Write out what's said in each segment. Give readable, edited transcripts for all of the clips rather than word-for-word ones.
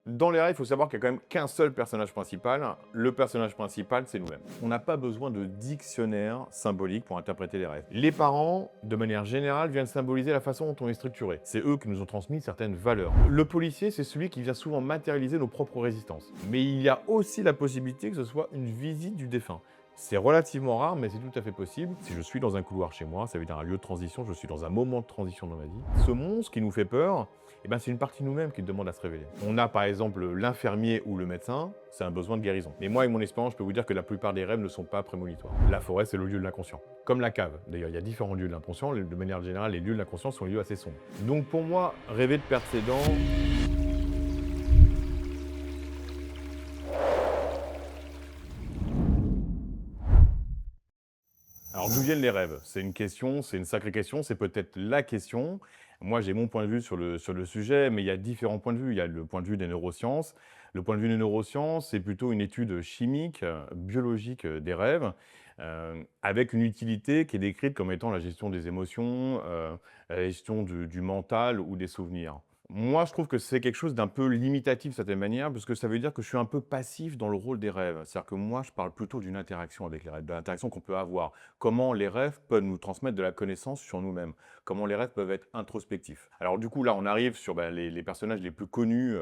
Dans les rêves, il faut savoir qu'il n'y a quand même qu'un seul personnage principal. Le personnage principal, c'est nous-mêmes. On n'a pas besoin de dictionnaire symbolique pour interpréter les rêves. Les parents, de manière générale, viennent symboliser la façon dont on est structuré. C'est eux qui nous ont transmis certaines valeurs. Le policier, c'est celui qui vient souvent matérialiser nos propres résistances. Mais il y a aussi la possibilité que ce soit une visite du défunt. C'est relativement rare, mais c'est tout à fait possible. Si je suis dans un couloir chez moi, ça veut dire un lieu de transition, je suis dans un moment de transition dans ma vie. Ce monstre qui nous fait peur, c'est une partie de nous-mêmes qui demande à se révéler. On a par exemple l'infirmier ou le médecin, c'est un besoin de guérison. Mais moi, avec mon expérience, je peux vous dire que la plupart des rêves ne sont pas prémonitoires. La forêt, c'est le lieu de l'inconscient. Comme la cave. D'ailleurs, il y a différents lieux de l'inconscient. De manière générale, les lieux de l'inconscient sont des lieux assez sombres. Donc pour moi, rêver de perdre ses dents, alors d'où viennent les rêves? C'est une question, c'est une sacrée question, c'est peut-être la question. Moi, j'ai mon point de vue sur le sujet, mais il y a différents points de vue. Il y a le point de vue des neurosciences. Le point de vue des neurosciences, c'est plutôt une étude chimique, biologique des rêves, avec une utilité qui est décrite comme étant la gestion des émotions, la gestion du mental ou des souvenirs. Moi, je trouve que c'est quelque chose d'un peu limitatif de certaine manière, parce que ça veut dire que je suis un peu passif dans le rôle des rêves. C'est-à-dire que moi, je parle plutôt d'une interaction avec les rêves, de l'interaction qu'on peut avoir. Comment les rêves peuvent nous transmettre de la connaissance sur nous-mêmes. Comment les rêves peuvent être introspectifs. Alors du coup, là, on arrive sur les personnages les plus connus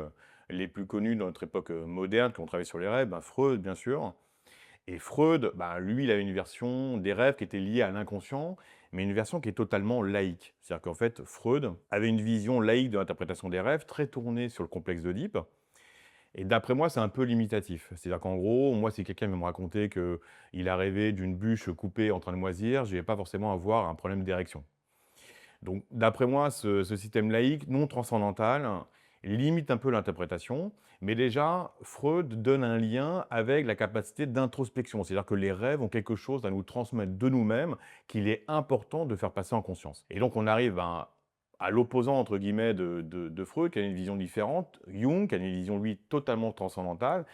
dans notre époque moderne, qui ont travaillé sur les rêves. Freud, bien sûr. Et Freud, lui, il a une version des rêves qui était liée à l'inconscient, mais une version qui est totalement laïque. C'est-à-dire qu'en fait, Freud avait une vision laïque de l'interprétation des rêves, très tournée sur le complexe d'Oedipe. Et d'après moi, c'est un peu limitatif. C'est-à-dire qu'en gros, moi, si quelqu'un veut me raconter qu'il a rêvé d'une bûche coupée en train de moisir, je ne vais pas forcément avoir un problème d'érection. Donc, d'après moi, ce système laïque, non transcendantal, limite un peu l'interprétation, mais déjà, Freud donne un lien avec la capacité d'introspection. C'est-à-dire que les rêves ont quelque chose à nous transmettre de nous-mêmes qu'il est important de faire passer en conscience. Et donc, on arrive à l'opposant, entre guillemets, de Freud, qui a une vision différente, Jung, qui a une vision, lui, totalement transcendantale,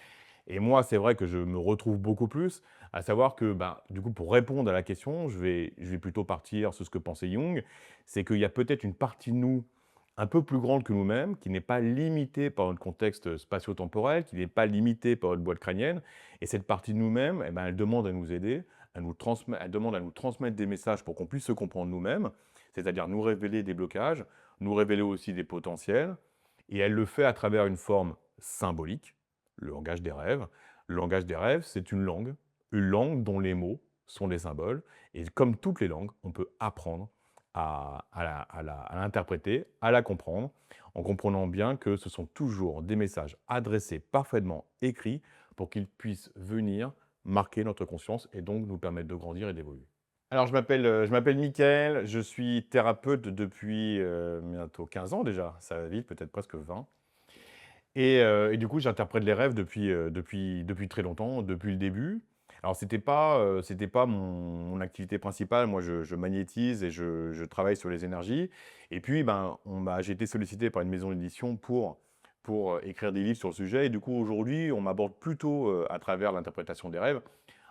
et moi, c'est vrai que je me retrouve beaucoup plus, à savoir que, du coup, pour répondre à la question, je vais plutôt partir sur ce que pensait Jung, c'est qu'il y a peut-être une partie de nous un peu plus grande que nous-mêmes, qui n'est pas limitée par notre contexte spatio-temporel, qui n'est pas limitée par notre boîte crânienne. Et cette partie de nous-mêmes, elle demande à nous aider, elle demande à nous transmettre des messages pour qu'on puisse se comprendre nous-mêmes, c'est-à-dire nous révéler des blocages, nous révéler aussi des potentiels. Et elle le fait à travers une forme symbolique, le langage des rêves. Le langage des rêves, c'est une langue dont les mots sont des symboles. Et comme toutes les langues, on peut apprendre à l'interpréter, à la comprendre, en comprenant bien que ce sont toujours des messages adressés, parfaitement écrits, pour qu'ils puissent venir marquer notre conscience et donc nous permettre de grandir et d'évoluer. Alors je m'appelle Mickaël, je suis thérapeute depuis bientôt 15 ans déjà, ça va vite, peut-être presque 20. Et du coup, j'interprète les rêves depuis très longtemps, depuis le début. Alors c'était pas mon activité principale. Moi, je magnétise et je travaille sur les énergies. Et puis, j'ai été sollicité par une maison d'édition pour écrire des livres sur le sujet. Et du coup, aujourd'hui, on m'aborde plutôt, à travers l'interprétation des rêves,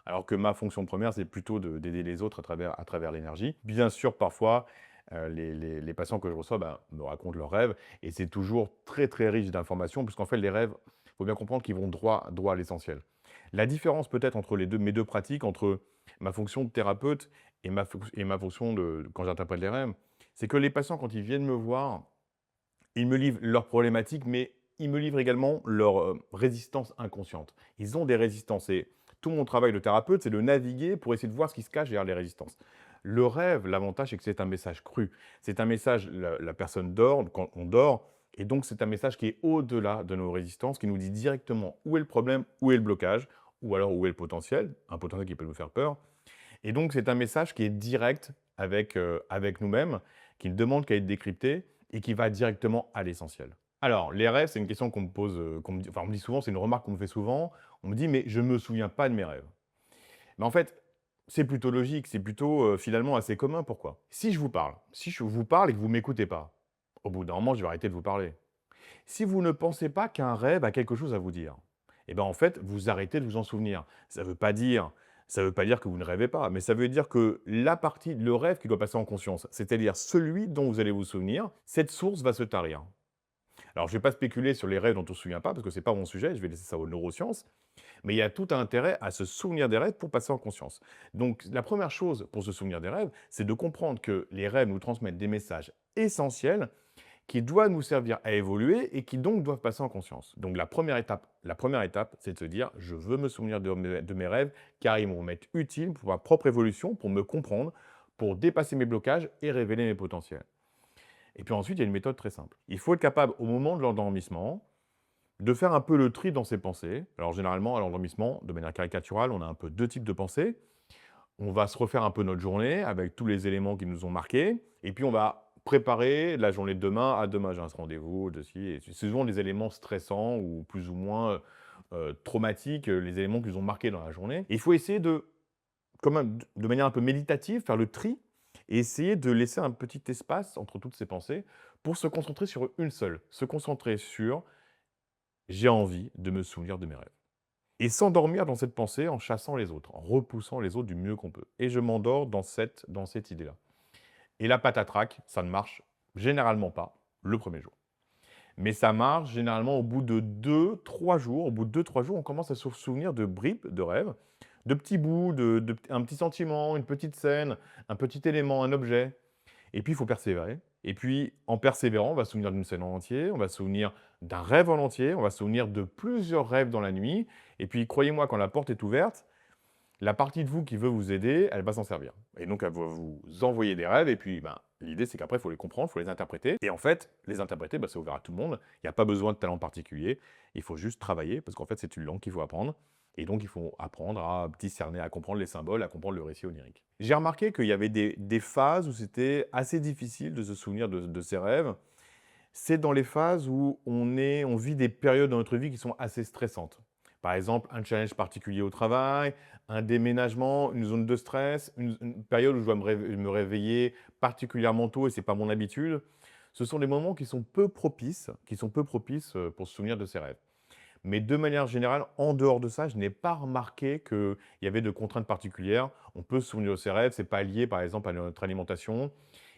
alors que ma fonction première, c'est plutôt d'aider les autres à travers l'énergie. Bien sûr, parfois, les patients que je reçois, me racontent leurs rêves et c'est toujours très, très riche d'informations puisqu'en fait, les rêves, il faut bien comprendre qu'ils vont droit à l'essentiel. La différence peut-être entre mes 2 pratiques, entre ma fonction de thérapeute et ma fonction de quand j'interprète les rêves, c'est que les patients, quand ils viennent me voir, ils me livrent leurs problématiques, mais ils me livrent également leurs, résistances inconscientes. Ils ont des résistances et tout mon travail de thérapeute, c'est de naviguer pour essayer de voir ce qui se cache derrière les résistances. Le rêve, l'avantage, c'est que c'est un message cru. C'est un message, la personne dort, quand on dort, et donc c'est un message qui est au-delà de nos résistances, qui nous dit directement où est le problème, où est le blocage, ou alors où est le potentiel, un potentiel qui peut nous faire peur. Et donc c'est un message qui est direct avec nous-mêmes, qui ne demande qu'à être décrypté et qui va directement à l'essentiel. Alors, les rêves, c'est une question qu'on me pose, on me dit souvent, c'est une remarque qu'on me fait souvent. On me dit: «Mais je ne me souviens pas de mes rêves». Mais en fait, c'est plutôt logique, c'est plutôt, finalement assez commun. Pourquoi? Si je vous parle et que vous ne m'écoutez pas, au bout d'un moment, je vais arrêter de vous parler. Si vous ne pensez pas qu'un rêve a quelque chose à vous dire, en fait, vous arrêtez de vous en souvenir. Ça veut pas dire que vous ne rêvez pas, mais ça veut dire que le rêve qui doit passer en conscience, c'est-à-dire celui dont vous allez vous souvenir, cette source va se tarir. Alors, je ne vais pas spéculer sur les rêves dont on ne se souvient pas, parce que ce n'est pas mon sujet, je vais laisser ça aux neurosciences, mais il y a tout un intérêt à se souvenir des rêves pour passer en conscience. Donc, la première chose pour se souvenir des rêves, c'est de comprendre que les rêves nous transmettent des messages essentiels qui doivent nous servir à évoluer et qui donc doivent passer en conscience. Donc la première étape, c'est de se dire: «Je veux me souvenir de mes rêves, car ils vont m'être utiles pour ma propre évolution, pour me comprendre, pour dépasser mes blocages et révéler mes potentiels». Et puis ensuite, il y a une méthode très simple. Il faut être capable, au moment de l'endormissement, de faire un peu le tri dans ses pensées. Alors généralement, à l'endormissement, de manière caricaturale, on a un peu 2 types de pensées. On va se refaire un peu notre journée avec tous les éléments qui nous ont marqués et puis on va préparer la journée de demain. «Ah, demain, j'ai un rendez-vous de ci» et c'est souvent des éléments stressants ou plus ou moins, traumatiques, les éléments qui nous ont marqués dans la journée. Et il faut essayer de, comme de manière un peu méditative, faire le tri et essayer de laisser un petit espace entre toutes ces pensées pour se concentrer sur une seule. Se concentrer sur: «J'ai envie de me souvenir de mes rêves». Et s'endormir dans cette pensée en chassant les autres, en repoussant les autres du mieux qu'on peut. Et je m'endors dans cette idée-là. Et la patatrac, ça ne marche généralement pas le premier jour. Mais ça marche généralement au bout de 2, 3 jours. Au bout de 2, 3 jours, on commence à se souvenir de bribes de rêves, de petits bouts, un petit sentiment, une petite scène, un petit élément, un objet. Et puis, il faut persévérer. Et puis, en persévérant, on va se souvenir d'une scène en entier, on va se souvenir d'un rêve en entier, on va se souvenir de plusieurs rêves dans la nuit. Et puis, croyez-moi, quand la porte est ouverte, la partie de vous qui veut vous aider, elle va s'en servir. Et donc, elle va vous envoyer des rêves. Et puis, ben, l'idée, c'est qu'après, il faut les comprendre, il faut les interpréter. Et en fait, les interpréter, ben, c'est ouvert à tout le monde. Il n'y a pas besoin de talent particulier. Il faut juste travailler, parce qu'en fait, c'est une langue qu'il faut apprendre. Et donc, il faut apprendre à discerner, à comprendre les symboles, à comprendre le récit onirique. J'ai remarqué qu'il y avait des phases où c'était assez difficile de se souvenir de ses rêves. C'est dans les phases où on vit des périodes dans notre vie qui sont assez stressantes. Par exemple, un challenge particulier au travail, un déménagement, une zone de stress, une période où je dois me réveiller particulièrement tôt et c'est pas mon habitude. Ce sont des moments qui sont peu propices pour se souvenir de ses rêves. Mais de manière générale, en dehors de ça, je n'ai pas remarqué qu'il y avait de contraintes particulières. On peut se souvenir de ses rêves, c'est pas lié par exemple à notre alimentation.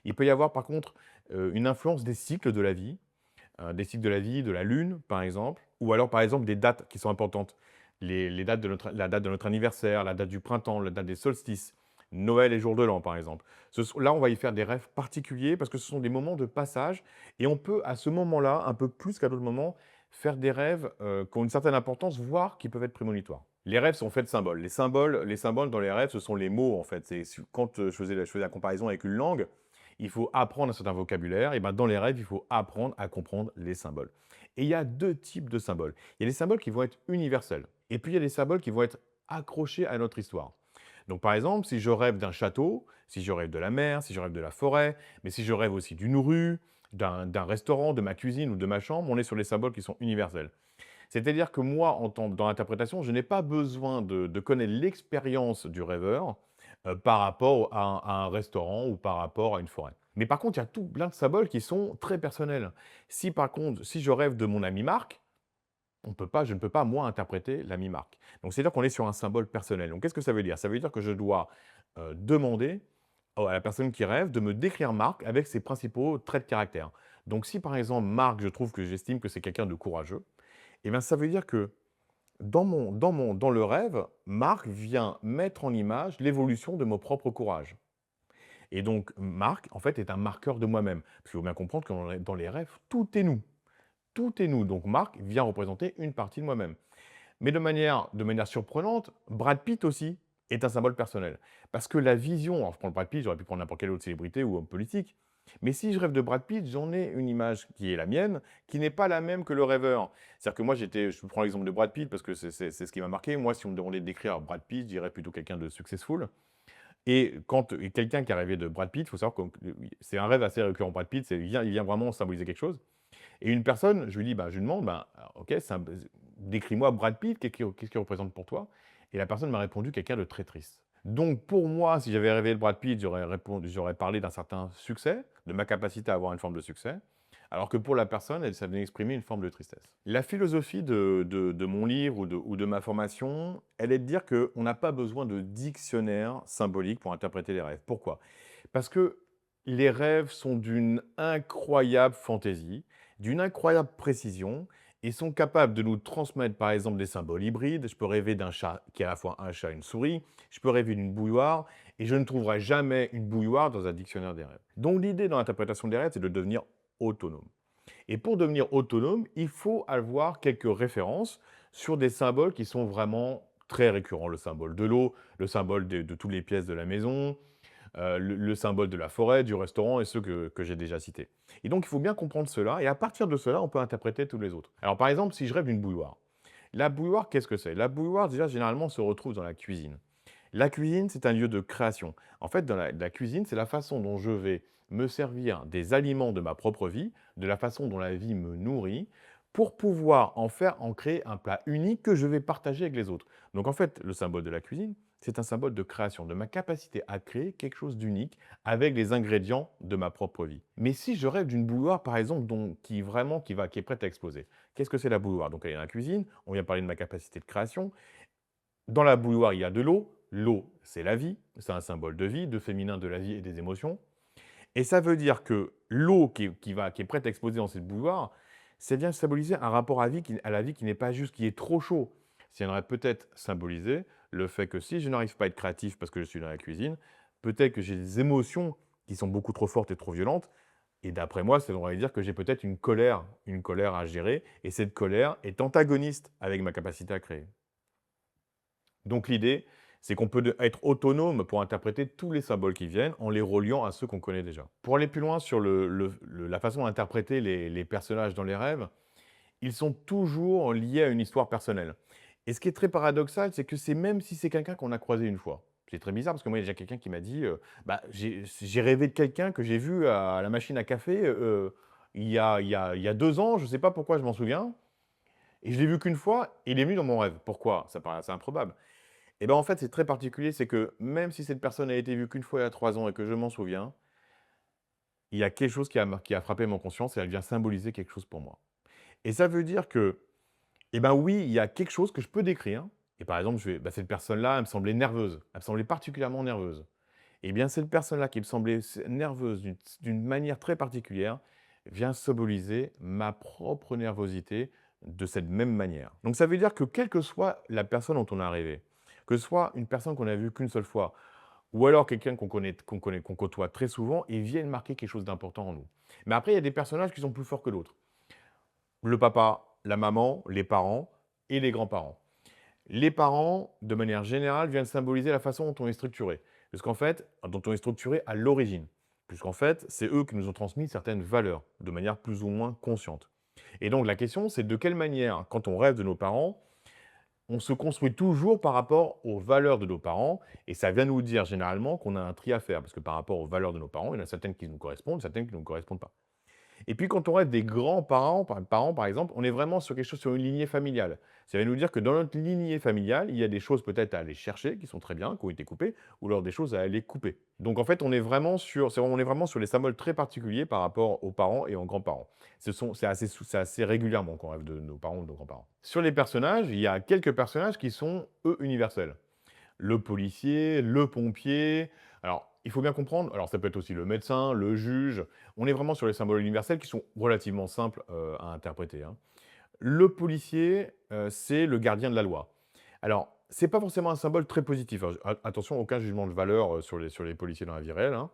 Il peut y avoir par contre une influence des cycles de la vie, de la lune par exemple, ou alors par exemple des dates qui sont importantes. Les dates la date de notre anniversaire, la date du printemps, la date des solstices, Noël et jour de l'an par exemple. Là, on va y faire des rêves particuliers parce que ce sont des moments de passage et on peut à ce moment-là, un peu plus qu'à d'autres moments, faire des rêves qui ont une certaine importance, voire qui peuvent être prémonitoires. Les rêves sont faits de symboles. Les symboles dans les rêves, ce sont les mots en fait. Quand je faisais la comparaison avec une langue, il faut apprendre un certain vocabulaire. Et ben dans les rêves, il faut apprendre à comprendre les symboles. Et il y a deux types de symboles. Il y a des symboles qui vont être universels. Et puis il y a des symboles qui vont être accrochés à notre histoire. Donc par exemple, si je rêve d'un château, si je rêve de la mer, si je rêve de la forêt, mais si je rêve aussi d'une rue, d'un restaurant, de ma cuisine ou de ma chambre, on est sur les symboles qui sont universels. C'est-à-dire que moi, dans l'interprétation, je n'ai pas besoin de connaître l'expérience du rêveur par rapport à un restaurant ou par rapport à une forêt. Mais par contre, il y a tout plein de symboles qui sont très personnels. Si par contre, si je rêve de mon ami Marc, je ne peux pas, moi, interpréter l'ami Marc. Donc, c'est-à-dire qu'on est sur un symbole personnel. Donc, qu'est-ce que ça veut dire? Ça veut dire que je dois demander à la personne qui rêve de me décrire Marc avec ses principaux traits de caractère. Donc, si par exemple, Marc, j'estime que c'est quelqu'un de courageux, eh bien, ça veut dire que dans le rêve, Marc vient mettre en image l'évolution de mon propre courage. Et donc, Marc, en fait, est un marqueur de moi-même. Parce qu'il faut bien comprendre que dans les rêves, tout est nous. Tout est nous. Donc, Marc vient représenter une partie de moi-même. Mais de manière surprenante, Brad Pitt aussi est un symbole personnel. Parce que la vision, alors je prends le Brad Pitt, j'aurais pu prendre n'importe quelle autre célébrité ou homme politique, mais si je rêve de Brad Pitt, j'en ai une image qui est la mienne, qui n'est pas la même que le rêveur. C'est-à-dire que moi, je prends l'exemple de Brad Pitt parce que c'est ce qui m'a marqué. Moi, si on me demandait de décrire Brad Pitt, je dirais plutôt quelqu'un de successful. Et quelqu'un qui a rêvé de Brad Pitt, il faut savoir que c'est un rêve assez récurrent. Brad Pitt, il vient vraiment symboliser quelque chose. Et une personne, je lui demande, ben, ok, décris-moi Brad Pitt, qu'est-ce qu'il représente pour toi? Et la personne m'a répondu quelqu'un de très triste. Donc pour moi, si j'avais rêvé de Brad Pitt, j'aurais parlé d'un certain succès, de ma capacité à avoir une forme de succès, alors que pour la personne, ça venait exprimer une forme de tristesse. La philosophie de mon livre ou de ma formation, elle est de dire qu'on n'a pas besoin de dictionnaire symbolique pour interpréter les rêves. Pourquoi? Parce que les rêves sont d'une incroyable fantaisie, d'une incroyable précision et sont capables de nous transmettre, par exemple, des symboles hybrides. Je peux rêver d'un chat qui est à la fois un chat et une souris. Je peux rêver d'une bouilloire et je ne trouverai jamais une bouilloire dans un dictionnaire des rêves. Donc l'idée dans l'interprétation des rêves, c'est de devenir autonome. Et pour devenir autonome, il faut avoir quelques références sur des symboles qui sont vraiment très récurrents. Le symbole de l'eau, le symbole de toutes les pièces de la maison, le symbole de la forêt, du restaurant et ceux que j'ai déjà cités. Et donc, il faut bien comprendre cela et à partir de cela, on peut interpréter tous les autres. Alors, par exemple, si je rêve d'une bouilloire. La bouilloire, qu'est-ce que c'est? La bouilloire, déjà, généralement, se retrouve dans la cuisine. La cuisine, c'est un lieu de création. En fait, dans la cuisine, c'est la façon dont je vais me servir des aliments de ma propre vie, de la façon dont la vie me nourrit, pour pouvoir en créer un plat unique que je vais partager avec les autres. Donc en fait, le symbole de la cuisine, c'est un symbole de création, de ma capacité à créer quelque chose d'unique avec les ingrédients de ma propre vie. Mais si je rêve d'une bouilloire, par exemple, qui est prête à exploser, qu'est-ce que c'est la bouilloire? Donc elle est dans la cuisine, on vient parler de ma capacité de création, dans la bouilloire, il y a de l'eau. L'eau, c'est la vie, c'est un symbole de vie, de féminin, de la vie et des émotions. Et ça veut dire que l'eau qui est prête à exploser dans cette bouilloire, ça vient symboliser un rapport à la vie qui n'est pas juste, qui est trop chaud. Ça viendrait peut-être symboliser le fait que si je n'arrive pas à être créatif parce que je suis dans la cuisine, peut-être que j'ai des émotions qui sont beaucoup trop fortes et trop violentes. Et d'après moi, ça devrait dire que j'ai peut-être une colère à gérer. Et cette colère est antagoniste avec ma capacité à créer. Donc l'idée, c'est qu'on peut être autonome pour interpréter tous les symboles qui viennent en les reliant à ceux qu'on connaît déjà. Pour aller plus loin sur la façon d'interpréter les personnages dans les rêves, ils sont toujours liés à une histoire personnelle. Et ce qui est très paradoxal, c'est que c'est même si c'est quelqu'un qu'on a croisé une fois. C'est très bizarre parce que moi, il y a déjà quelqu'un qui m'a dit bah, j'ai rêvé de quelqu'un que j'ai vu à la machine à café il y a 2 ans, je ne sais pas pourquoi je m'en souviens, et je l'ai vu qu'une fois, et il est venu dans mon rêve. Pourquoi? Ça paraît assez improbable. Et ben, en fait, c'est très particulier, c'est que même si cette personne a été vue qu'une fois il y a 3 ans et que je m'en souviens, il y a quelque chose qui a frappé mon conscience et elle vient symboliser quelque chose pour moi. Et ça veut dire que, eh ben oui, il y a quelque chose que je peux décrire et par exemple, cette personne-là, elle me semblait nerveuse, elle me semblait particulièrement nerveuse. Et bien cette personne-là qui me semblait nerveuse d'une manière très particulière, vient symboliser ma propre nervosité de cette même manière. Donc ça veut dire que quelle que soit la personne dont on est arrivé, que ce soit une personne qu'on a vue qu'une seule fois, ou alors quelqu'un qu'on côtoie très souvent, ils viennent marquer quelque chose d'important en nous. Mais après, il y a des personnages qui sont plus forts que d'autres. Le papa, la maman, les parents et les grands-parents. Les parents, de manière générale, viennent symboliser la façon dont on est structuré. Puisqu'en fait, dont on est structuré à l'origine. Puisqu'en fait, c'est eux qui nous ont transmis certaines valeurs, de manière plus ou moins consciente. Et donc la question, c'est de quelle manière, quand on rêve de nos parents, on se construit toujours par rapport aux valeurs de nos parents, et ça vient nous dire généralement qu'on a un tri à faire, parce que par rapport aux valeurs de nos parents, il y en a certaines qui nous correspondent, certaines qui ne nous correspondent pas. Et puis quand on rêve des grands-parents, par exemple, on est vraiment sur quelque chose, sur une lignée familiale. Ça veut nous dire que dans notre lignée familiale, il y a des choses peut-être à aller chercher, qui sont très bien, qui ont été coupées, ou alors des choses à aller couper. Donc en fait, on est vraiment sur les symboles très particuliers par rapport aux parents et aux grands-parents. C'est assez régulièrement qu'on rêve de nos parents ou de nos grands-parents. Sur les personnages, il y a quelques personnages qui sont, eux, universels. Le policier, le pompier. Alors, il faut bien comprendre, alors ça peut être aussi le médecin, le juge. On est vraiment sur les symboles universels qui sont relativement simples à interpréter, hein. Le policier, c'est le gardien de la loi. Alors, c'est pas forcément un symbole très positif, hein. Attention, aucun jugement de valeur sur les policiers dans la vie réelle, hein.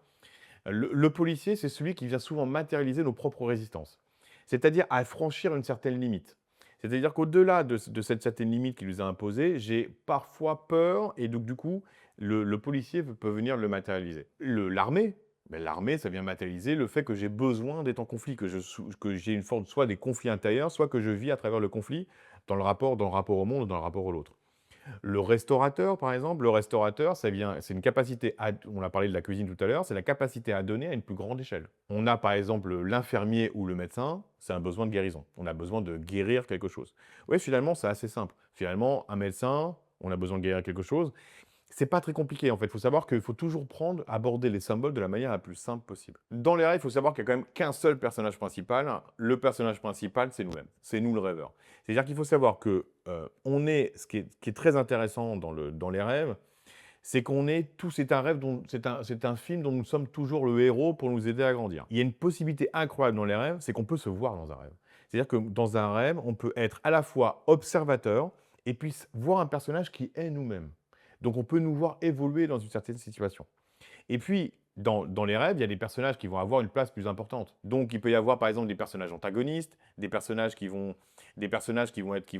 Le policier, c'est celui qui vient souvent matérialiser nos propres résistances. C'est-à-dire à franchir une certaine limite. C'est-à-dire qu'au-delà de cette certaine limite qu'il nous a imposée, j'ai parfois peur et donc du coup, le policier peut venir le matérialiser. L'armée, l'armée, ça vient matérialiser le fait que j'ai besoin d'être en conflit, que j'ai une forme soit des conflits intérieurs, soit que je vis à travers le conflit dans le rapport au monde ou dans le rapport à l'autre. Le restaurateur, par exemple, c'est une capacité on a parlé de la cuisine tout à l'heure, c'est la capacité à donner à une plus grande échelle. On a par exemple l'infirmier ou le médecin, c'est un besoin de guérison. On a besoin de guérir quelque chose. Oui, finalement, c'est assez simple. Finalement, un médecin, on a besoin de guérir quelque chose. C'est pas très compliqué en fait. Il faut savoir qu'il faut toujours aborder les symboles de la manière la plus simple possible. Dans les rêves, il faut savoir qu'il y a quand même qu'un seul personnage principal. Le personnage principal, c'est nous-mêmes. C'est nous le rêveur. C'est-à-dire qu'il faut savoir que ce qui est très intéressant dans les rêves, C'est qu'on est tous c'est un rêve dont c'est un film dont nous sommes toujours le héros pour nous aider à grandir. Il y a une possibilité incroyable dans les rêves, c'est qu'on peut se voir dans un rêve. C'est-à-dire que dans un rêve, on peut être à la fois observateur et puis voir un personnage qui est nous-mêmes. Donc on peut nous voir évoluer dans une certaine situation. Et puis, dans les rêves, il y a des personnages qui vont avoir une place plus importante. Donc, il peut y avoir, par exemple, des personnages antagonistes, des personnages qui vont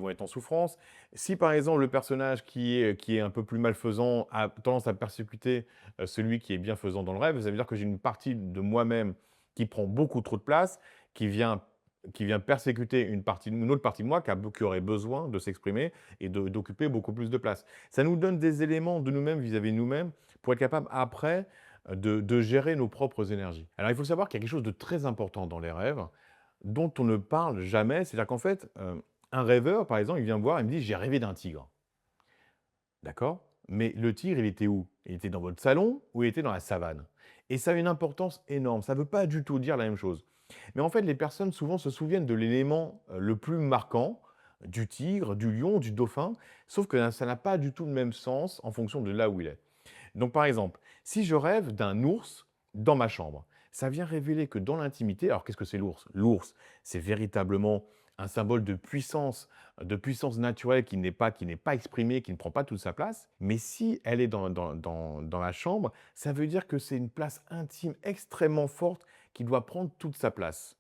être en souffrance. Si, par exemple, le personnage qui est un peu plus malfaisant a tendance à persécuter celui qui est bienfaisant dans le rêve, ça veut dire que j'ai une partie de moi-même qui prend beaucoup trop de place, qui vient, qui vient persécuter une autre partie de moi qui aurait besoin de s'exprimer et d'occuper beaucoup plus de place. Ça nous donne des éléments de nous-mêmes vis-à-vis de nous-mêmes pour être capable, après, de gérer nos propres énergies. Alors, il faut savoir qu'il y a quelque chose de très important dans les rêves, dont on ne parle jamais. C'est-à-dire qu'en fait, un rêveur, par exemple, il vient me voir et me dit: «J'ai rêvé d'un tigre». D'accord? Mais le tigre, il était où? Il était dans votre salon ou il était dans la savane? Et ça a une importance énorme. Ça ne veut pas du tout dire la même chose. Mais en fait, les personnes souvent se souviennent de l'élément le plus marquant, du tigre, du lion, du dauphin, sauf que ça n'a pas du tout le même sens en fonction de là où il est. Donc, par exemple, si je rêve d'un ours dans ma chambre, ça vient révéler que dans l'intimité, alors qu'est-ce que c'est l'ours? L'ours, c'est véritablement un symbole de puissance naturelle qui n'est pas exprimée, qui ne prend pas toute sa place. Mais si elle est dans la chambre, ça veut dire que c'est une place intime extrêmement forte qui doit prendre toute sa place.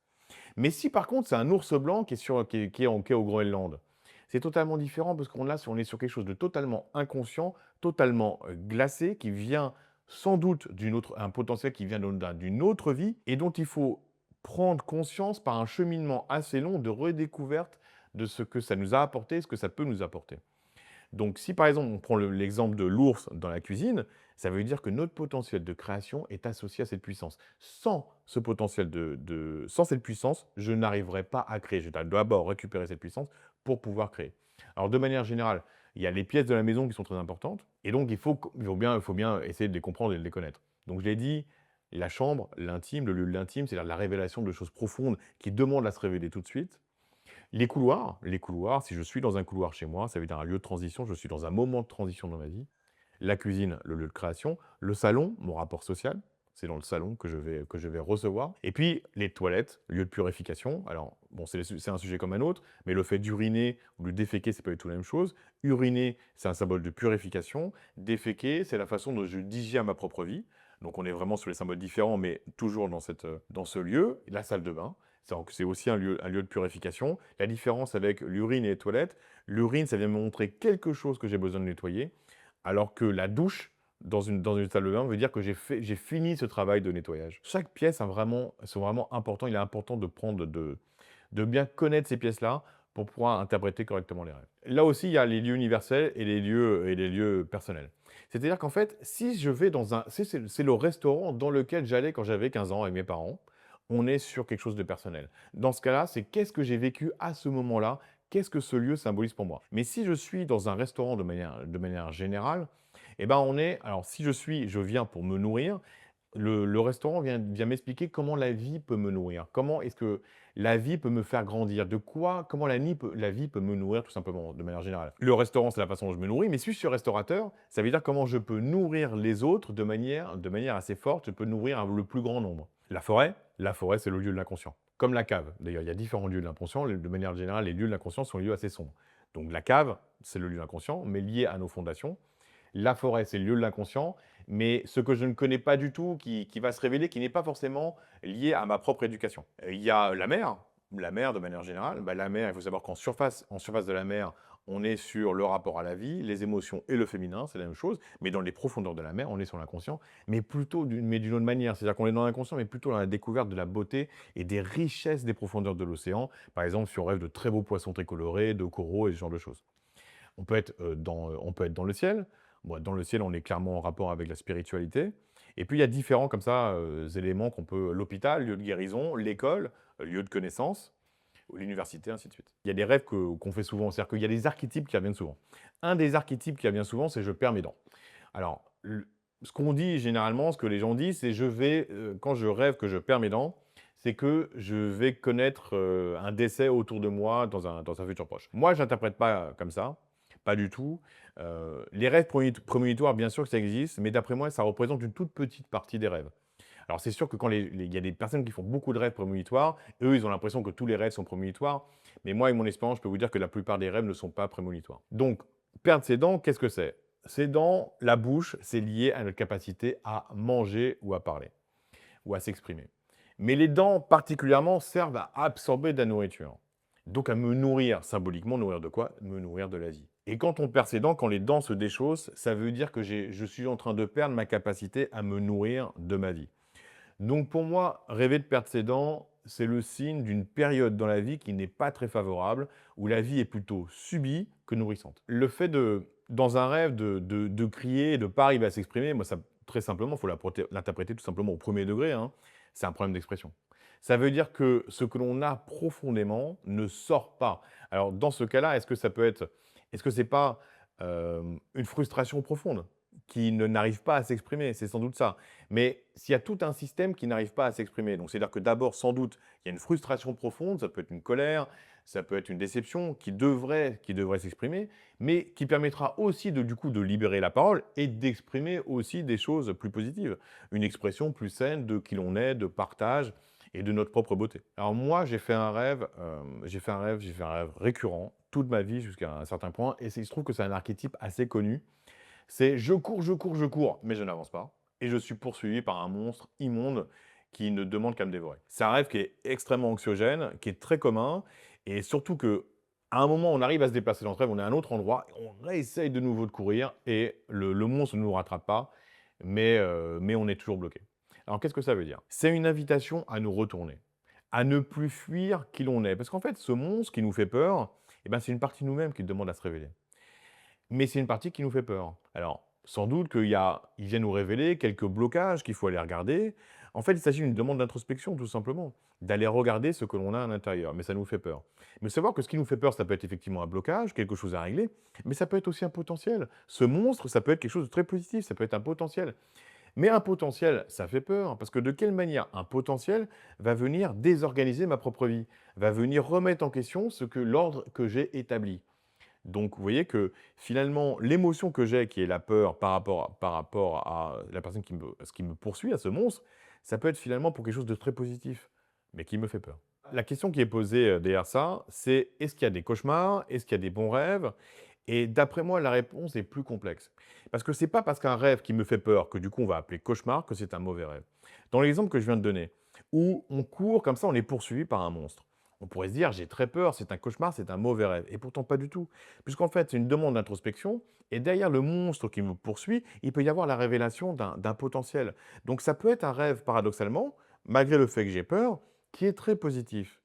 Mais si par contre c'est un ours blanc qui est au Groenland, c'est totalement différent parce on est sur quelque chose de totalement inconscient, totalement glacé, qui vient sans doute un potentiel qui vient d'une autre vie et dont il faut prendre conscience par un cheminement assez long de redécouverte de ce que ça nous a apporté, ce que ça peut nous apporter. Donc, si par exemple on prend l'exemple de l'ours dans la cuisine, ça veut dire que notre potentiel de création est associé à cette puissance. Sans cette puissance, je n'arriverai pas à créer. Je dois d'abord récupérer cette puissance pour pouvoir créer. Alors, de manière générale, il y a les pièces de la maison qui sont très importantes, et donc il faut bien essayer de les comprendre et de les connaître. Donc, je l'ai dit, la chambre, l'intime, le lieu de l'intime, c'est-à-dire la révélation de choses profondes qui demandent à se révéler tout de suite. Les couloirs, si je suis dans un couloir chez moi, ça veut dire un lieu de transition, je suis dans un moment de transition dans ma vie. La cuisine, le lieu de création. Le salon, mon rapport social, c'est dans le salon que je vais recevoir. Et puis les toilettes, lieu de purification. Alors, bon, c'est un sujet comme un autre, mais le fait d'uriner ou de déféquer, c'est pas du tout la même chose. Uriner, c'est un symbole de purification. Déféquer, c'est la façon dont je digère ma propre vie. Donc on est vraiment sur les symboles différents, mais toujours dans ce lieu. La salle de bain, c'est aussi un lieu de purification. La différence avec l'urine et les toilettes, l'urine, ça vient me montrer quelque chose que j'ai besoin de nettoyer, alors que la douche, dans une salle de bain, veut dire que j'ai fini ce travail de nettoyage. Chaque pièce sont vraiment importants. Il est important de bien connaître ces pièces-là pour pouvoir interpréter correctement les rêves. Là aussi, il y a les lieux universels et les lieux personnels. C'est-à-dire qu'en fait, si je vais dans un... C'est le restaurant dans lequel j'allais quand j'avais 15 ans avec mes parents. On est sur quelque chose de personnel. Dans ce cas-là, c'est qu'est-ce que j'ai vécu à ce moment-là? Qu'est-ce que ce lieu symbolise pour moi? Mais si je suis dans un restaurant de manière générale, eh ben alors si je viens pour me nourrir, le restaurant vient m'expliquer comment la vie peut me nourrir. Comment est-ce que la vie peut me faire grandir? Comment la vie peut me nourrir tout simplement, de manière générale. Le restaurant, c'est la façon dont je me nourris, mais si je suis restaurateur, ça veut dire comment je peux nourrir les autres de manière assez forte, je peux nourrir le plus grand nombre. La forêt, c'est le lieu de l'inconscient. Comme la cave. D'ailleurs, il y a différents lieux de l'inconscient. De manière générale, les lieux de l'inconscient sont des lieux assez sombres. Donc la cave, c'est le lieu de l'inconscient, mais lié à nos fondations. La forêt, c'est le lieu de l'inconscient, mais ce que je ne connais pas du tout, qui va se révéler, qui n'est pas forcément lié à ma propre éducation. Il y a la mer de manière générale. Bah, la mer, il faut savoir en surface de la mer, on est sur le rapport à la vie, les émotions et le féminin, c'est la même chose. Mais dans les profondeurs de la mer, on est sur l'inconscient, mais d'une autre manière. C'est-à-dire qu'on est dans l'inconscient, mais plutôt dans la découverte de la beauté et des richesses des profondeurs de l'océan. Par exemple, si on rêve de très beaux poissons tricolorés, de coraux et ce genre de choses. On peut être dans le ciel. Bon, dans le ciel, on est clairement en rapport avec la spiritualité. Et puis, il y a différents comme ça éléments qu'on peut... L'hôpital, lieu de guérison, l'école, lieu de connaissance, l'université, ainsi de suite. Il y a des rêves qu'on fait souvent. C'est-à-dire qu'il y a des archétypes qui reviennent souvent. Un des archétypes qui revient souvent, c'est « je perds mes dents ». Alors, ce qu'on dit généralement, ce que les gens disent, c'est quand je rêve que je perds mes dents, c'est que je vais connaître un décès autour de moi dans un futur proche. Moi, je n'interprète pas comme ça. pas du tout. Les rêves prémonitoires, bien sûr que ça existe, mais d'après moi, ça représente une toute petite partie des rêves. Alors c'est sûr que quand il y a des personnes qui font beaucoup de rêves prémonitoires, eux, ils ont l'impression que tous les rêves sont prémonitoires, mais moi, avec mon expérience, je peux vous dire que la plupart des rêves ne sont pas prémonitoires. Donc, perdre ses dents, qu'est-ce que c'est? Ses dents, la bouche, c'est lié à notre capacité à manger ou à parler, ou à s'exprimer. Mais les dents, particulièrement, servent à absorber de la nourriture. Donc à me nourrir, symboliquement, nourrir de quoi? Me nourrir de la vie. Et quand on perd ses dents, quand les dents se déchaussent, ça veut dire que je suis en train de perdre ma capacité à me nourrir de ma vie. Donc pour moi, rêver de perdre ses dents, c'est le signe d'une période dans la vie qui n'est pas très favorable, où la vie est plutôt subie que nourrissante. Le fait dans un rêve, de crier et de ne pas arriver à s'exprimer, moi, ça, très simplement, il faut l'interpréter tout simplement au premier degré, hein, c'est un problème d'expression. Ça veut dire que ce que l'on a profondément ne sort pas. Alors dans ce cas-là, est-ce que c'est pas une frustration profonde qui n'arrive pas à s'exprimer? C'est sans doute ça. Mais s'il y a tout un système qui n'arrive pas à s'exprimer, donc c'est-à-dire que d'abord, sans doute, il y a une frustration profonde, ça peut être une colère, ça peut être une déception qui devrait s'exprimer, mais qui permettra aussi du coup de libérer la parole et d'exprimer aussi des choses plus positives. Une expression plus saine de qui l'on est, de partage et de notre propre beauté. Alors moi, j'ai fait un rêve récurrent toute ma vie jusqu'à un certain point, et il se trouve que c'est un archétype assez connu. C'est je cours, je cours, je cours, mais je n'avance pas. Et je suis poursuivi par un monstre immonde qui ne demande qu'à me dévorer. C'est un rêve qui est extrêmement anxiogène, qui est très commun, et surtout que à un moment, on arrive à se déplacer dans ce rêve, on est à un autre endroit, on réessaye de nouveau de courir, et le monstre ne nous rattrape pas, mais on est toujours bloqué. Alors qu'est-ce que ça veut dire? C'est une invitation à nous retourner, à ne plus fuir qui l'on est. Parce qu'en fait, ce monstre qui nous fait peur, eh ben, c'est une partie de nous-mêmes qui demande à se révéler. Mais c'est une partie qui nous fait peur. Alors, sans doute il vient nous révéler quelques blocages qu'il faut aller regarder. En fait, il s'agit d'une demande d'introspection, tout simplement, d'aller regarder ce que l'on a à l'intérieur, mais ça nous fait peur. Mais savoir que ce qui nous fait peur, ça peut être effectivement un blocage, quelque chose à régler, mais ça peut être aussi un potentiel. Ce monstre, ça peut être quelque chose de très positif, ça peut être un potentiel. Mais un potentiel, ça fait peur, parce que de quelle manière un potentiel va venir désorganiser ma propre vie, va venir remettre en question l'ordre que j'ai établi. Donc, vous voyez que finalement, l'émotion que j'ai, qui est la peur par rapport à la personne qui me poursuit, à ce monstre, ça peut être finalement pour quelque chose de très positif, mais qui me fait peur. La question qui est posée derrière ça, c'est est-ce qu'il y a des cauchemars? Est-ce qu'il y a des bons rêves? Et d'après moi, la réponse est plus complexe. Parce que c'est pas parce qu'un rêve qui me fait peur que du coup on va appeler cauchemar que c'est un mauvais rêve. Dans l'exemple que je viens de donner, où on court comme ça, on est poursuivi par un monstre. On pourrait se dire, j'ai très peur, c'est un cauchemar, c'est un mauvais rêve. Et pourtant pas du tout. Puisqu'en fait, c'est une demande d'introspection. Et derrière le monstre qui me poursuit, il peut y avoir la révélation d'un potentiel. Donc ça peut être un rêve, paradoxalement, malgré le fait que j'ai peur, qui est très positif.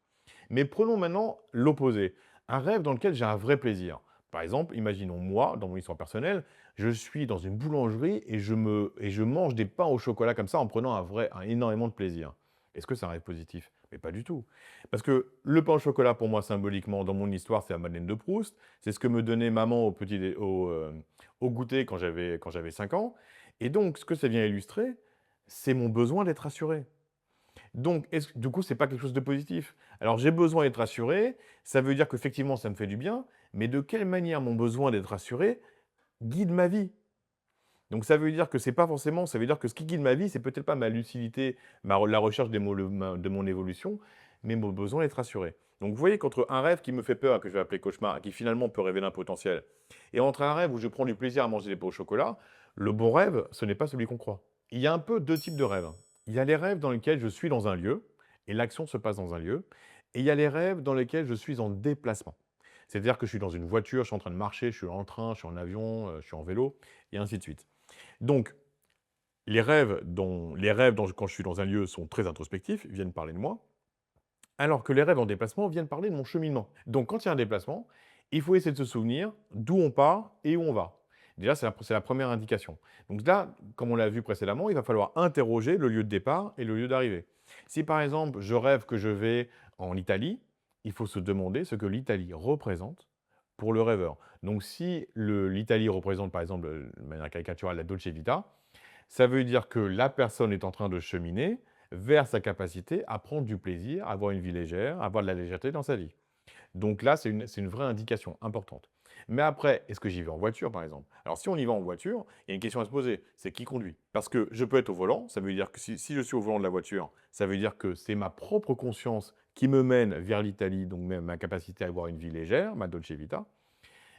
Mais prenons maintenant l'opposé. Un rêve dans lequel j'ai un vrai plaisir. Par exemple, imaginons moi, dans mon histoire personnelle, je suis dans une boulangerie et je mange des pains au chocolat comme ça en prenant énormément de plaisir. Est-ce que c'est un rêve positif? Mais pas du tout. Parce que le pain au chocolat, pour moi, symboliquement, dans mon histoire, c'est la Madeleine de Proust. C'est ce que me donnait maman au goûter quand j'avais 5 ans. Et donc, ce que ça vient illustrer, c'est mon besoin d'être assuré. Donc, du coup, c'est pas quelque chose de positif. Alors, j'ai besoin d'être assuré, ça veut dire qu'effectivement, ça me fait du bien, mais de quelle manière mon besoin d'être assuré guide ma vie? Donc, ça veut dire que c'est pas forcément, ça veut dire que ce qui guide ma vie, c'est peut-être pas ma lucidité, la recherche de mon évolution, mais mon besoin d'être assuré. Donc, vous voyez qu'entre un rêve qui me fait peur, que je vais appeler cauchemar, et qui finalement peut révéler un potentiel, et entre un rêve où je prends du plaisir à manger des pains au chocolat, le bon rêve, ce n'est pas celui qu'on croit. Il y a un peu deux types de rêves. Il y a les rêves dans lesquels je suis dans un lieu, et l'action se passe dans un lieu, et il y a les rêves dans lesquels je suis en déplacement. C'est-à-dire que je suis dans une voiture, je suis en train de marcher, je suis en train, je suis en avion, je suis en vélo, et ainsi de suite. Donc, quand je suis dans un lieu sont très introspectifs, viennent parler de moi, alors que les rêves en déplacement viennent parler de mon cheminement. Donc, quand il y a un déplacement, il faut essayer de se souvenir d'où on part et où on va. Déjà, c'est la première indication. Donc là, comme on l'a vu précédemment, il va falloir interroger le lieu de départ et le lieu d'arrivée. Si par exemple, je rêve que je vais en Italie, il faut se demander ce que l'Italie représente pour le rêveur. Donc si l'Italie représente par exemple, de manière caricaturale, la Dolce Vita, ça veut dire que la personne est en train de cheminer vers sa capacité à prendre du plaisir, à avoir une vie légère, à avoir de la légèreté dans sa vie. Donc là, c'est une vraie indication importante. Mais après, est-ce que j'y vais en voiture, par exemple? Alors, si on y va en voiture, il y a une question à se poser, c'est qui conduit? Parce que je peux être au volant, ça veut dire que si je suis au volant de la voiture, ça veut dire que c'est ma propre conscience qui me mène vers l'Italie, donc même ma capacité à avoir une vie légère, ma Dolce Vita.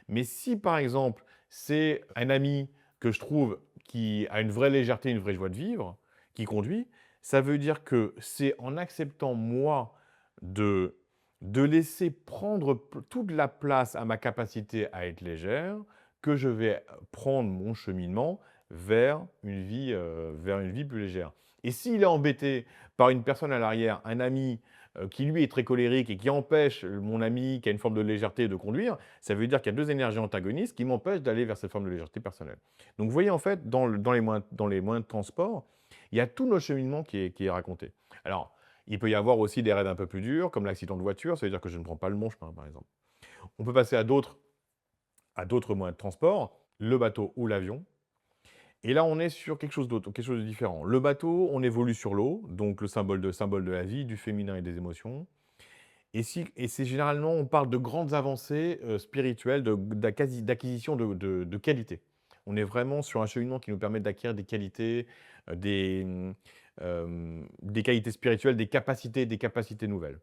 Mais si, par exemple, c'est un ami que je trouve qui a une vraie légèreté, une vraie joie de vivre, qui conduit, ça veut dire que c'est en acceptant, moi, de laisser prendre toute la place à ma capacité à être légère, que je vais prendre mon cheminement vers une vie plus légère. Et s'il est embêté par une personne à l'arrière, un ami qui lui est très colérique et qui empêche mon ami qui a une forme de légèreté de conduire, ça veut dire qu'il y a 2 énergies antagonistes qui m'empêchent d'aller vers cette forme de légèreté personnelle. Donc vous voyez, en fait, dans les moyens de transport, il y a tout notre cheminement qui est raconté. Alors, il peut y avoir aussi des rêves un peu plus durs, comme l'accident de voiture, ça veut dire que je ne prends pas le bon chemin, par exemple. On peut passer à d'autres moyens de transport, le bateau ou l'avion. Et là, on est sur quelque chose d'autre, quelque chose de différent. Le bateau, on évolue sur l'eau, donc le symbole de la vie, du féminin et des émotions. Et c'est généralement, on parle de grandes avancées, spirituelles, d'acquisition de qualités. On est vraiment sur un cheminement qui nous permet d'acquérir des qualités, des qualités spirituelles, des capacités nouvelles.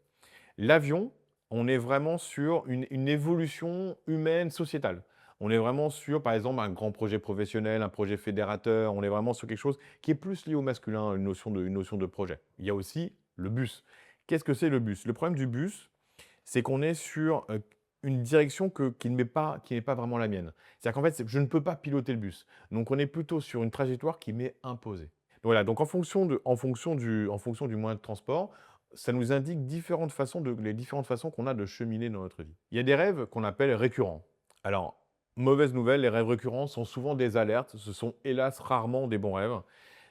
L'avion, on est vraiment sur une évolution humaine, sociétale. On est vraiment sur, par exemple, un grand projet professionnel, un projet fédérateur. On est vraiment sur quelque chose qui est plus lié au masculin, une notion de projet. Il y a aussi le bus. Qu'est-ce que c'est le bus? Le problème du bus, c'est qu'on est sur, une direction qui n'est pas vraiment la mienne. C'est-à-dire qu'en fait, je ne peux pas piloter le bus. Donc on est plutôt sur une trajectoire qui m'est imposée. Voilà, donc en fonction du moyen de transport, ça nous indique les différentes façons qu'on a de cheminer dans notre vie. Il y a des rêves qu'on appelle récurrents. Alors, mauvaise nouvelle, les rêves récurrents sont souvent des alertes, ce sont hélas rarement des bons rêves.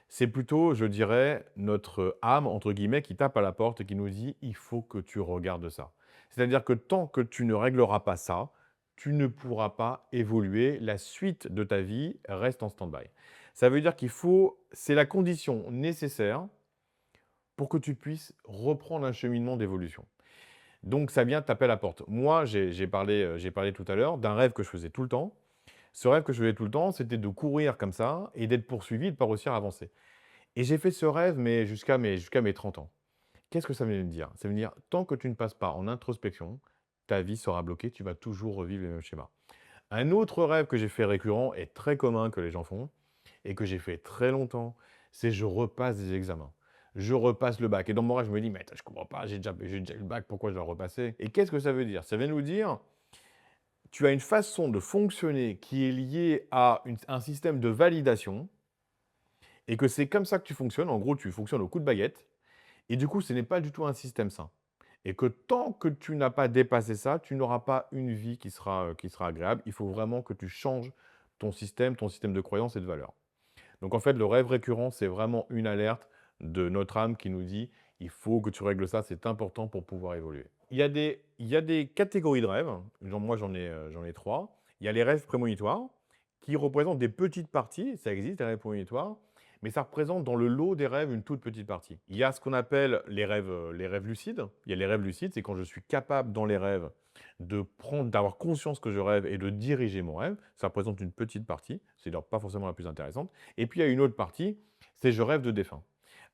C'est plutôt, je dirais, notre âme, entre guillemets, qui tape à la porte et qui nous dit: «Il faut que tu regardes ça». C'est-à-dire que tant que tu ne régleras pas ça, tu ne pourras pas évoluer. La suite de ta vie reste en stand-by. Ça veut dire c'est la condition nécessaire pour que tu puisses reprendre un cheminement d'évolution. Donc ça vient taper à la porte. Moi, j'ai parlé tout à l'heure d'un rêve que je faisais tout le temps. Ce rêve que je faisais tout le temps, c'était de courir comme ça et d'être poursuivi, de ne pas réussir à avancer. Et j'ai fait ce rêve, mais jusqu'à mes 30 ans. Qu'est-ce que ça veut me dire? Ça veut dire, tant que tu ne passes pas en introspection, ta vie sera bloquée, tu vas toujours revivre les mêmes schémas. Un autre rêve que j'ai fait récurrent et très commun que les gens font, et que j'ai fait très longtemps, c'est je repasse des examens. Je repasse le bac. Et dans mon rêve, je me dis, mais attends, je comprends pas, j'ai déjà eu le bac, pourquoi je dois le repasser? Et qu'est-ce que ça veut dire? Ça veut nous dire, tu as une façon de fonctionner qui est liée à un système de validation, et que c'est comme ça que tu fonctionnes. En gros, tu fonctionnes au coup de baguette. Et du coup, ce n'est pas du tout un système sain. Et que tant que tu n'as pas dépassé ça, tu n'auras pas une vie qui sera agréable. Il faut vraiment que tu changes ton système de croyances et de valeurs. Donc en fait, le rêve récurrent, c'est vraiment une alerte de notre âme qui nous dit: «Il faut que tu règles ça, c'est important pour pouvoir évoluer». Il y a des catégories de rêves, moi j'en ai 3. Il y a les rêves prémonitoires qui représentent des petites parties, ça existe les rêves prémonitoires, mais ça représente dans le lot des rêves une toute petite partie. Il y a ce qu'on appelle les rêves lucides. Il y a les rêves lucides, c'est quand je suis capable dans les rêves d'avoir conscience que je rêve et de diriger mon rêve. Ça représente une petite partie, c'est d'ailleurs pas forcément la plus intéressante. Et puis il y a une autre partie, c'est je rêve de défunt.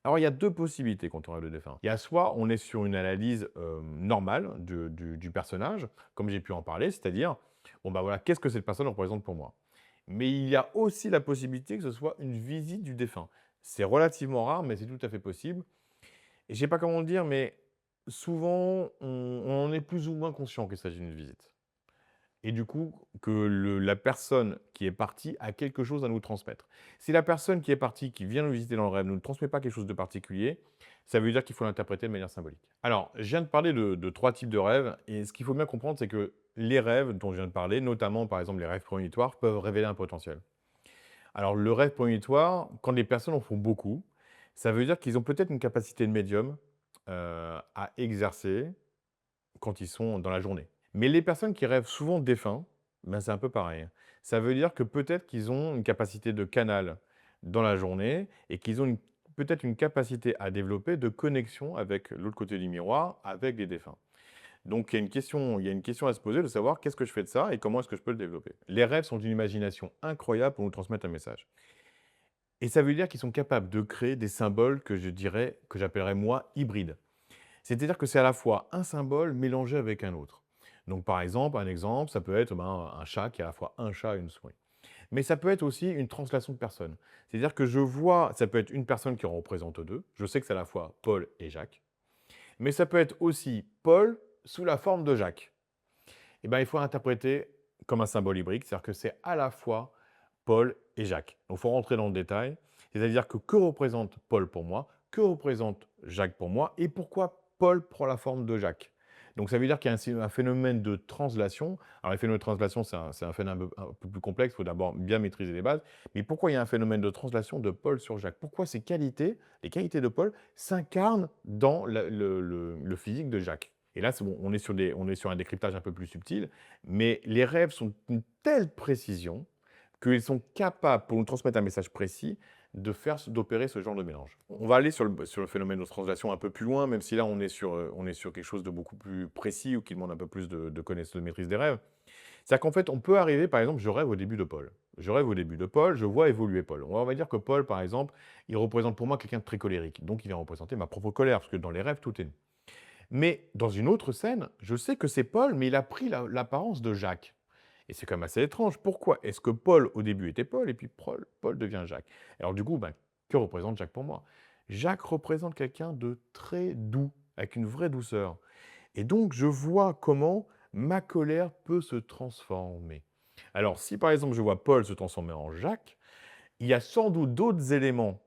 Alors il y a 2 possibilités quand on rêve de défunt. Il y a soit on est sur une analyse, normale du personnage, comme j'ai pu en parler, c'est-à-dire, bon bah voilà, qu'est-ce que cette personne représente pour moi? Mais il y a aussi la possibilité que ce soit une visite du défunt. C'est relativement rare, mais c'est tout à fait possible. Et je ne sais pas comment le dire, mais souvent, on en est plus ou moins conscient qu'il s'agit d'une visite. Et du coup, que la personne qui est partie a quelque chose à nous transmettre. Si la personne qui est partie, qui vient nous visiter dans le rêve, ne nous transmet pas quelque chose de particulier, ça veut dire qu'il faut l'interpréter de manière symbolique. Alors, je viens de parler de 3 types de rêves, et ce qu'il faut bien comprendre, c'est que les rêves dont je viens de parler, notamment par exemple les rêves prémonitoires, peuvent révéler un potentiel. Alors, le rêve prémonitoire, quand les personnes en font beaucoup, ça veut dire qu'ils ont peut-être une capacité de médium à exercer quand ils sont dans la journée. Mais les personnes qui rêvent souvent de défunts, ben, c'est un peu pareil. Ça veut dire que peut-être qu'ils ont une capacité de canal dans la journée et qu'ils ont peut-être une capacité à développer de connexion avec l'autre côté du miroir, avec les défunts. Donc il y a une question à se poser de savoir qu'est-ce que je fais de ça et comment est-ce que je peux le développer. Les rêves sont d'une imagination incroyable pour nous transmettre un message. Et ça veut dire qu'ils sont capables de créer des symboles que je dirais, que j'appellerais moi hybrides. C'est-à-dire que c'est à la fois un symbole mélangé avec un autre. Donc par exemple, un exemple, ça peut être un chat qui est à la fois un chat et une souris. Mais ça peut être aussi une translation de personnes. C'est-à-dire que je vois, ça peut être une personne qui en représente deux. Je sais que c'est à la fois Paul et Jacques. Mais ça peut être aussi Paul sous la forme de Jacques. Eh ben, il faut interpréter comme un symbole hybride, c'est-à-dire que c'est à la fois Paul et Jacques. Donc, il faut rentrer dans le détail. C'est-à-dire que représente Paul pour moi, que représente Jacques pour moi, et pourquoi Paul prend la forme de Jacques. Donc, ça veut dire qu'il y a un phénomène de translation. Alors, les phénomènes de translation, c'est un phénomène un peu plus complexe. Il faut d'abord bien maîtriser les bases. Mais pourquoi il y a un phénomène de translation de Paul sur Jacques? Pourquoi ces qualités, les qualités de Paul, s'incarnent dans le physique de Jacques? Et là, c'est bon, on est sur un décryptage un peu plus subtil, mais les rêves sont d'une telle précision qu'ils sont capables, pour nous transmettre un message précis, d'opérer ce genre de mélange. On va aller sur le phénomène de translation un peu plus loin, même si là, on est sur quelque chose de beaucoup plus précis ou qui demande un peu plus de connaissance, de maîtrise des rêves. C'est-à-dire qu'en fait, on peut arriver, par exemple, je rêve au début de Paul. Je rêve au début de Paul, je vois évoluer Paul. On va dire que Paul, par exemple, il représente pour moi quelqu'un de très colérique. Donc, il va représenter ma propre colère, parce que dans les rêves, tout est nu. Mais dans une autre scène, je sais que c'est Paul, mais il a pris l'apparence de Jacques. Et c'est quand même assez étrange. Pourquoi est-ce que Paul, au début, était Paul, et puis Paul devient Jacques? Alors du coup, ben, que représente Jacques pour moi? Jacques représente quelqu'un de très doux, avec une vraie douceur. Et donc, je vois comment ma colère peut se transformer. Alors, si par exemple, je vois Paul se transformer en Jacques, il y a sans doute d'autres éléments,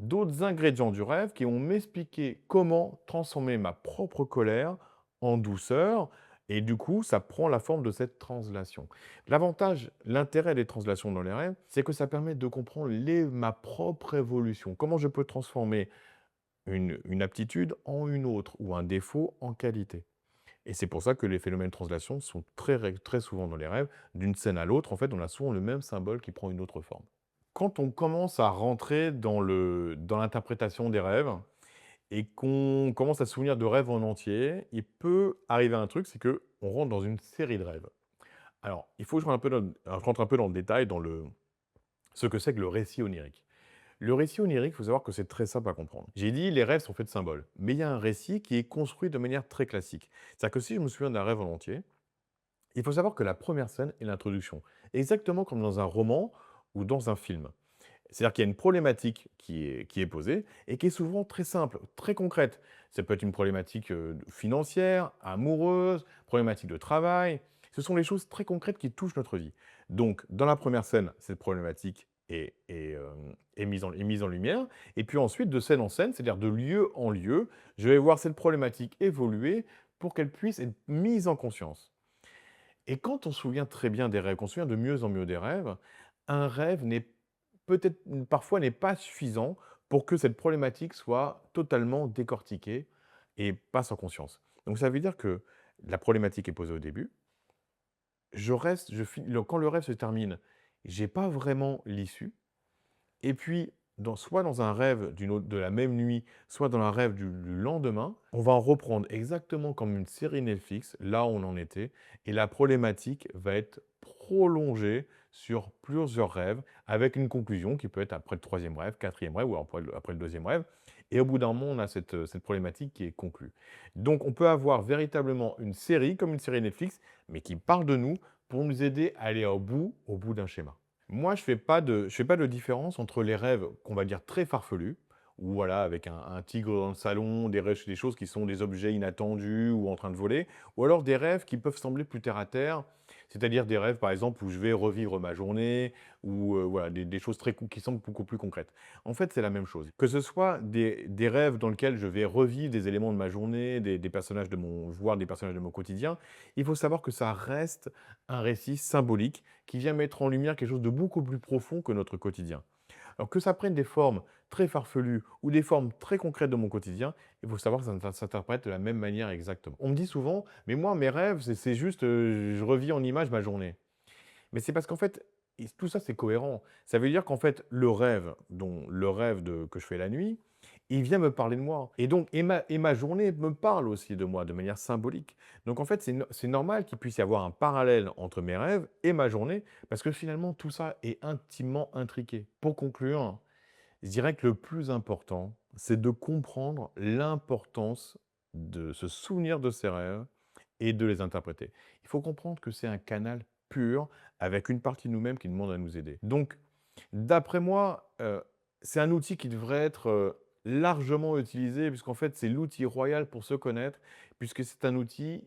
d'autres ingrédients du rêve qui vont m'expliquer comment transformer ma propre colère en douceur. Et du coup, ça prend la forme de cette translation. L'avantage, l'intérêt des translations dans les rêves, c'est que ça permet de comprendre ma propre évolution. Comment je peux transformer une aptitude en une autre ou un défaut en qualité. Et c'est pour ça que les phénomènes de translation sont très souvent dans les rêves. D'une scène à l'autre, en fait, on a souvent le même symbole qui prend une autre forme. Quand on commence à rentrer dans l'interprétation des rêves et qu'on commence à se souvenir de rêves en entier, il peut arriver un truc, c'est qu'on rentre dans une série de rêves. Alors, il faut que je rentre un peu dans le détail, ce que c'est que le récit onirique. Le récit onirique, il faut savoir que c'est très simple à comprendre. J'ai dit, les rêves sont faits de symboles, mais il y a un récit qui est construit de manière très classique. C'est-à-dire que si je me souviens d'un rêve en entier, il faut savoir que la première scène est l'introduction, exactement comme dans un roman ou dans un film. C'est-à-dire qu'il y a une problématique qui est posée et qui est souvent très simple, très concrète. Ça peut être une problématique financière, amoureuse, problématique de travail. Ce sont les choses très concrètes qui touchent notre vie. Donc, dans la première scène, cette problématique est mise en lumière. Et puis ensuite, de scène en scène, c'est-à-dire de lieu en lieu, je vais voir cette problématique évoluer pour qu'elle puisse être mise en conscience. Et quand on se souvient très bien des rêves, qu'on se souvient de mieux en mieux des rêves, un rêve n'est peut-être parfois n'est pas suffisant pour que cette problématique soit totalement décortiquée et passe en conscience. Donc ça veut dire que la problématique est posée au début, quand le rêve se termine, j'ai pas vraiment l'issue, et puis soit dans un rêve de la même nuit, soit dans un rêve du lendemain, on va en reprendre exactement comme une série Netflix, là où on en était, et la problématique va être prolongée sur plusieurs rêves, avec une conclusion qui peut être après le troisième rêve, quatrième rêve, ou après le deuxième rêve. Et au bout d'un moment, on a cette problématique qui est conclue. Donc on peut avoir véritablement une série, comme une série Netflix, mais qui parle de nous pour nous aider à aller au bout d'un schéma. Moi, je fais pas de différence entre les rêves qu'on va dire très farfelus, ou voilà, avec un tigre dans le salon, des choses qui sont des objets inattendus ou en train de voler, ou alors des rêves qui peuvent sembler plus terre à terre, c'est-à-dire des rêves, par exemple, où je vais revivre ma journée, ou voilà, des choses qui semblent beaucoup plus concrètes. En fait, c'est la même chose. Que ce soit des rêves dans lesquels je vais revivre des éléments de ma journée, des personnages voire des personnages de mon quotidien, il faut savoir que ça reste un récit symbolique qui vient mettre en lumière quelque chose de beaucoup plus profond que notre quotidien. Alors que ça prenne des formes très farfelues ou des formes très concrètes de mon quotidien, il faut savoir que ça s'interprète de la même manière exactement. On me dit souvent, mais moi, mes rêves, c'est juste, je revis en image ma journée. Mais c'est parce qu'en fait, tout ça, c'est cohérent. Ça veut dire qu'en fait, le rêve que je fais la nuit, il vient me parler de moi. Et donc, et ma journée me parle aussi de moi, de manière symbolique. Donc, en fait, c'est normal qu'il puisse y avoir un parallèle entre mes rêves et ma journée, parce que finalement, tout ça est intimement intriqué. Pour conclure, je dirais que le plus important, c'est de comprendre l'importance de se souvenir de ses rêves et de les interpréter. Il faut comprendre que c'est un canal pur avec une partie de nous-mêmes qui demande à nous aider. Donc, d'après moi, c'est un outil qui devrait être, largement utilisé puisqu'en fait, c'est l'outil royal pour se connaître, puisque c'est un outil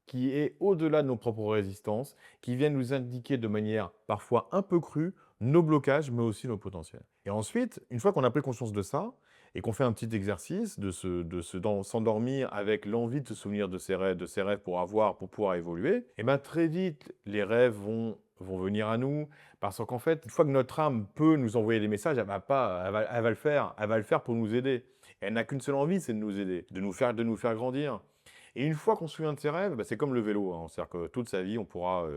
qui est au-delà de nos propres résistances, qui vient nous indiquer de manière parfois un peu crue nos blocages, mais aussi nos potentiels. Et ensuite, une fois qu'on a pris conscience de ça et qu'on fait un petit exercice de s'endormir avec l'envie de se souvenir de ses rêves pour pouvoir évoluer, et ben très vite, les rêves vont venir à nous, parce qu'en fait, une fois que notre âme peut nous envoyer des messages, elle va pas, elle va le faire. Elle va le faire pour nous aider. Et elle n'a qu'une seule envie, c'est de nous aider, de nous faire grandir. Et une fois qu'on se souvient de ses rêves, bah, c'est comme le vélo, hein. C'est-à-dire que toute sa vie, on pourra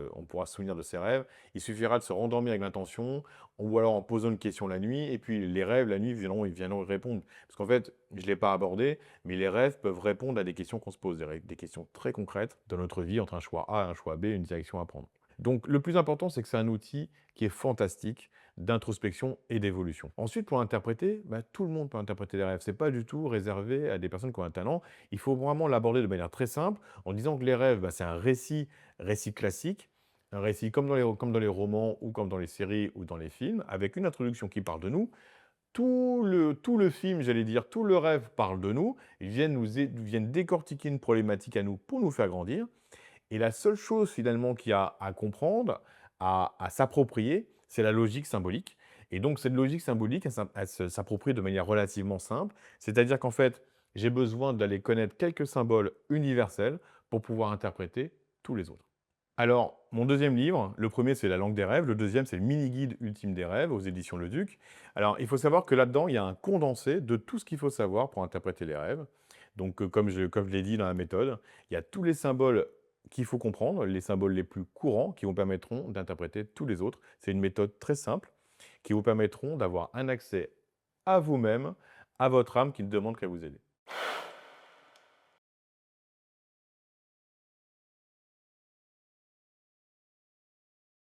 se souvenir de ses rêves. Il suffira de se rendormir avec l'intention, ou alors en posant une question la nuit, et puis les rêves, la nuit, ils viendront y répondre. Parce qu'en fait, je ne l'ai pas abordé, mais les rêves peuvent répondre à des questions qu'on se pose, des questions très concrètes dans notre vie, entre un choix A et un choix B, une direction à prendre. Donc le plus important, c'est que c'est un outil qui est fantastique d'introspection et d'évolution. Ensuite, pour interpréter, bah, tout le monde peut interpréter les rêves. Ce n'est pas du tout réservé à des personnes qui ont un talent. Il faut vraiment l'aborder de manière très simple en disant que les rêves, bah, c'est un récit classique, un récit comme dans les romans ou comme dans les séries ou dans les films, avec une introduction qui parle de nous. Tout le film, j'allais dire, tout le rêve parle de nous. Viennent décortiquer une problématique à nous pour nous faire grandir. Et la seule chose finalement qu'il y a à comprendre, à s'approprier, c'est la logique symbolique. Et donc cette logique symbolique, elle s'approprie de manière relativement simple. C'est-à-dire qu'en fait, j'ai besoin d'aller connaître quelques symboles universels pour pouvoir interpréter tous les autres. Alors, mon deuxième livre, le premier c'est La langue des rêves, le deuxième c'est le mini-guide ultime des rêves aux éditions Le Duc. Alors, il faut savoir que là-dedans, il y a un condensé de tout ce qu'il faut savoir pour interpréter les rêves. Donc, comme je l'ai dit dans la méthode, il y a tous les symboles qu'il faut comprendre, les symboles les plus courants qui vous permettront d'interpréter tous les autres. C'est une méthode très simple qui vous permettront d'avoir un accès à vous-même, à votre âme qui ne demande qu'à vous aider.